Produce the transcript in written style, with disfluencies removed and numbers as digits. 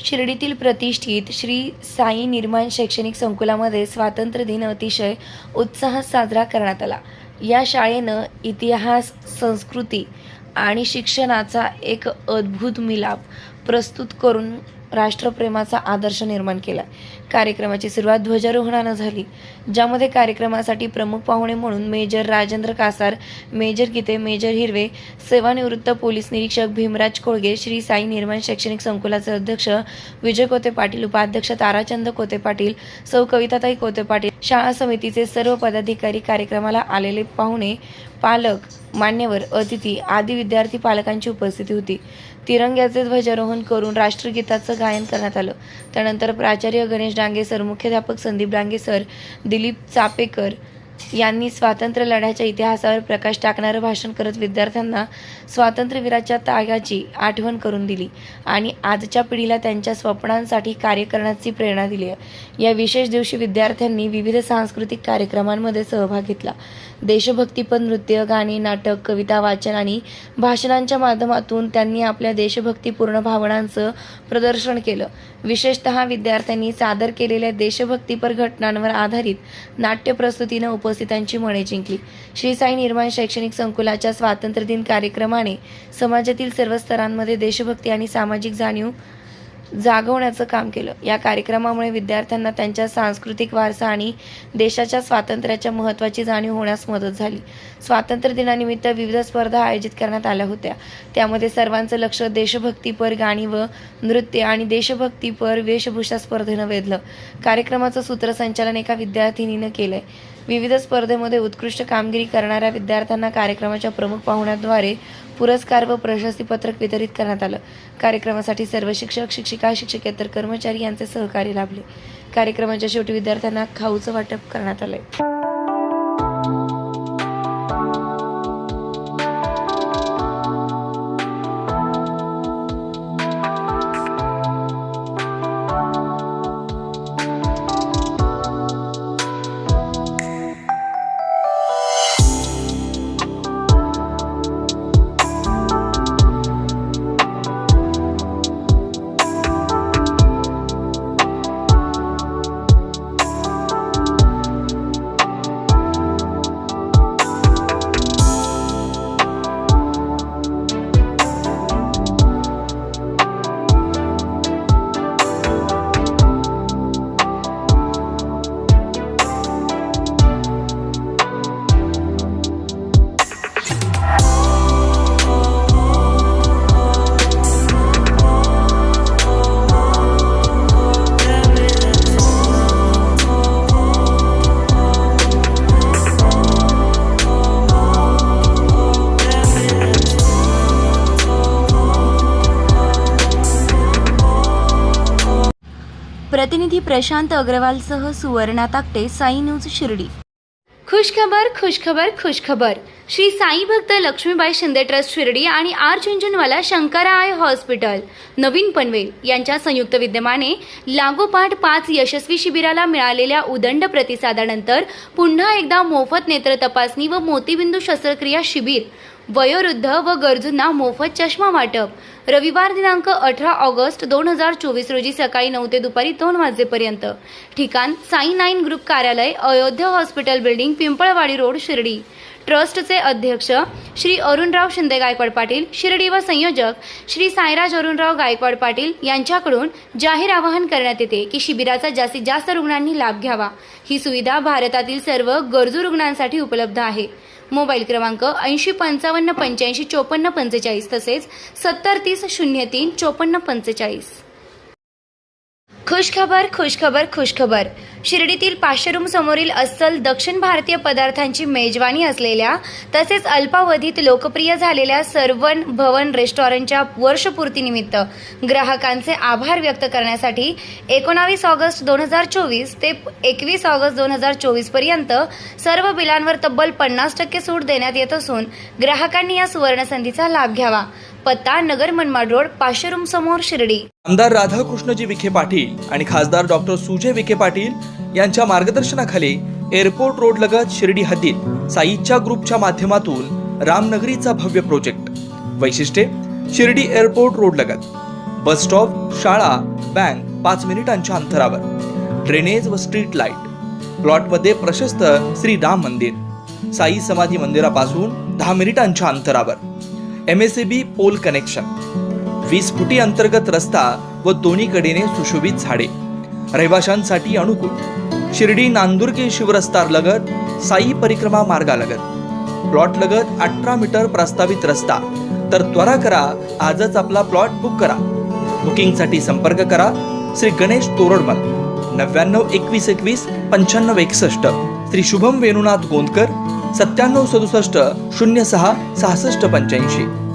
शिर्डीतील प्रतिष्ठित श्री साई निर्माण शैक्षणिक संकुलामध्ये स्वातंत्र्य दिन अतिशय उत्साहात साजरा करण्यात आला। या शाळेनं इतिहास, संस्कृती आणि शिक्षणाचा एक अद्भुत मिलाप प्रस्तुत करून राष्ट्रप्रेमाचा आदर्श निर्माण केला। कार्यक्रमाची सुरुवात ध्वजारोहणाने झाली, ज्यामध्ये कार्यक्रमासाठी प्रमुख पाहुणे म्हणून मेजर राजेंद्र कासार, मेजर गीते, मेजर हिरवे, सेवानिवृत्त पोलीस निरीक्षक भीमराज कोळगे, श्री साई निर्माण शैक्षणिक संकुलाचे अध्यक्ष विजय कोते पाटील, उपाध्यक्ष ताराचंद कोते पाटील, सौ कविताताई कोते पाटील, शाळा समितीचे सर्व पदाधिकारी, कार्यक्रमाला आलेले पाहुणे, पालक, मान्यवर, अतिथी आदी विद्यार्थी पालकांची उपस्थिती होती। तिरंग्याचे ध्वजारोहण करून राष्ट्रगीताचं गायन करण्यात आलं। त्यानंतर प्राचार्य गणेश डांगे सर, मुख्याध्यापक संदीप डांगे सर, दिलीप चापेकर यांनी स्वातंत्र्य लढ्याच्या इतिहासावर प्रकाश टाकणारं भाषण करत विद्यार्थ्यांना स्वातंत्र्यवीराच्या त्यागाची आठवण करून दिली आणि आजच्या पिढीला त्यांच्या स्वप्नांसाठी कार्य करण्याची प्रेरणा दिली आहे। या विशेष दिवशी विद्यार्थ्यांनी विविध सांस्कृतिक कार्यक्रमांमध्ये सहभाग घेतला। देशभक्तीपर नृत्य, गाणी, नाटक, कविता वाचन आणि भाषणांच्या माध्यमातून त्यांनी आपल्या देशभक्तीपूर्ण भावनांचं प्रदर्शन केलं। विशेषतः विद्यार्थ्यांनी सादर केलेल्या देशभक्तीपर घटनांवर आधारित नाट्य प्रस्तुतीने उपस्थितांची मने जिंकली। श्री साई निर्माण शैक्षणिक संकुलाच्या स्वातंत्र्य दिन कार्यक्रमाने समाजातील सर्व स्तरांमध्ये देशभक्ती आणि सामाजिक जाणीव जागवण्याचं काम केलं। या कार्यक्रमामुळे विद्यार्थ्यांना त्यांच्या सांस्कृतिक वारसा आणि देशाच्या स्वातंत्र्याच्या महत्त्वाची जाणीव होण्यास मदत झाली। स्वातंत्र्य दिनानिमित्त विविध स्पर्धा आयोजित करण्यात आल्या होत्या। त्यामध्ये सर्वांचं लक्ष देशभक्तीपर गाणी व नृत्य आणि देशभक्तीपर वेशभूषा स्पर्धेनं वेधलं। कार्यक्रमाचं सूत्रसंचालन एका विद्यार्थिनीनं केलंय। विविध स्पर्धेमध्ये उत्कृष्ट कामगिरी करणाऱ्या विद्यार्थ्यांना कार्यक्रमाच्या प्रमुख पाहुण्यांद्वारे पुरस्कार व प्रशस्तीपत्रक वितरित करण्यात आलं। कार्यक्रमासाठी सर्व शिक्षक, शिक्षिका, शिक्षकेतर कर्मचारी यांचे सहकार्य लाभले। कार्यक्रमाच्या शेवटी विद्यार्थ्यांना खाऊचं वाटप करण्यात आलंय। प्रतिनिधी प्रशांत अग्रवालसह सुवर्णा ताकटे, साई न्यूज शिर्डी। खुशखबर खुशखबर खुशखबर। श्री साई भक्त लक्ष्मीबाई शिंदे ट्रस्ट शिर्डी आणि R Jhunjhunwala Shankara eye hospital नवीन पनवेल यांच्या संयुक्त विद्यमाने लागोपाठ 5 यशस्वी शिबिराला मिळालेल्या उदंड प्रतिसादानंतर पुन्हा एकदा मोफत नेत्र तपासणी व मोतीबिंदू शस्त्रक्रिया शिबिर, वयोवृद्ध व गरजूंना मोफत चष्मा वाटप, रविवार दिनांक 18 ऑगस्ट 2024 रोजी सकाळी 9 ते दुपारी 2 वाजेपर्यंत। ठिकाण साई 9 ग्रुप कार्यालय, Ayodhya hospital building, Pimpalwadi road, Shirdi. ट्रस्टचे अध्यक्ष श्री अरुणराव शिंदे गायकवाड पाटील, शिर्डी व संयोजक श्री साईराज अरुणराव गायकवाड पाटील यांच्याकडून जाहीर आवाहन करण्यात येते की शिबिराचा जास्तीत जास्त रुग्णांनी लाभ घ्यावा। ही सुविधा भारतातील सर्व गरजू रुग्णांसाठी उपलब्ध आहे। मोबाईल क्रमांक 8055855445 तसेच 7030035445। खुशखबर खुशखबर खुशखबर। शिर्डीतील 500 रूम समोरील अस्सल दक्षिण भारतीय पदार्थांची मेजवानी असलेल्या तसेच अल्पावधीत लोकप्रिय झालेल्या सर्वन भवन रेस्टॉरंटच्या वर्षपूर्तीनिमित्त ग्राहकांचे आभार व्यक्त करण्यासाठी 19 ऑगस्ट 2024 ते 21 ऑगस्ट 2024 पर्यंत सर्व बिलांवर तब्बल 50% सूट देण्यात येत असून ग्राहकांनी या सुवर्ण संधीचा लाभ घ्यावा। पत्ता नगर मनमाड रोड, 500 रूम समोर, शिर्डी। आमदार राधाकृष्णजी विखे पाटील आणि खासदार डॉक्टर सुजय विखे पाटील यांच्या मार्गदर्शनाखाली एअरपोर्ट रोड लगत शिर्डी हद्दीत साईच्या ग्रुपच्या माध्यमातून रामनगरीचा भव्य प्रोजेक्ट। वैशिष्ट्ये: शिर्डी एअरपोर्ट रोड लगत बस स्टॉप, शाळा, बँक 5 मिनिटांच्या अंतरावर. ड्रेनेज व स्ट्रीट लाईट. प्लॉटमध्ये प्रशस्त श्री राम मंदिर. साई समाधी मंदिरापासून 10 मिनिटांच्या अंतरावर. MSAB pole connection. 20 फुटी अंतर्गत रस्ता व दोन्ही कडेने सुशोभित झाडे. रहिवाशांसाठी अनुकूल. शिर्डी नांदुर्गे शिवरस्तार लगत, साई परिक्रमा मार्गालगत. प्लॉट लगत 18 मीटर प्रस्तावित रस्ता. तर त्वरा करा, आजच आपला प्लॉट बुक करा. बुकिंगसाठी संपर्क करा श्री गणेश तोरडमल 9921219561. श्री शुभम वेणुनाथ गोंदकर 9767 06 6585.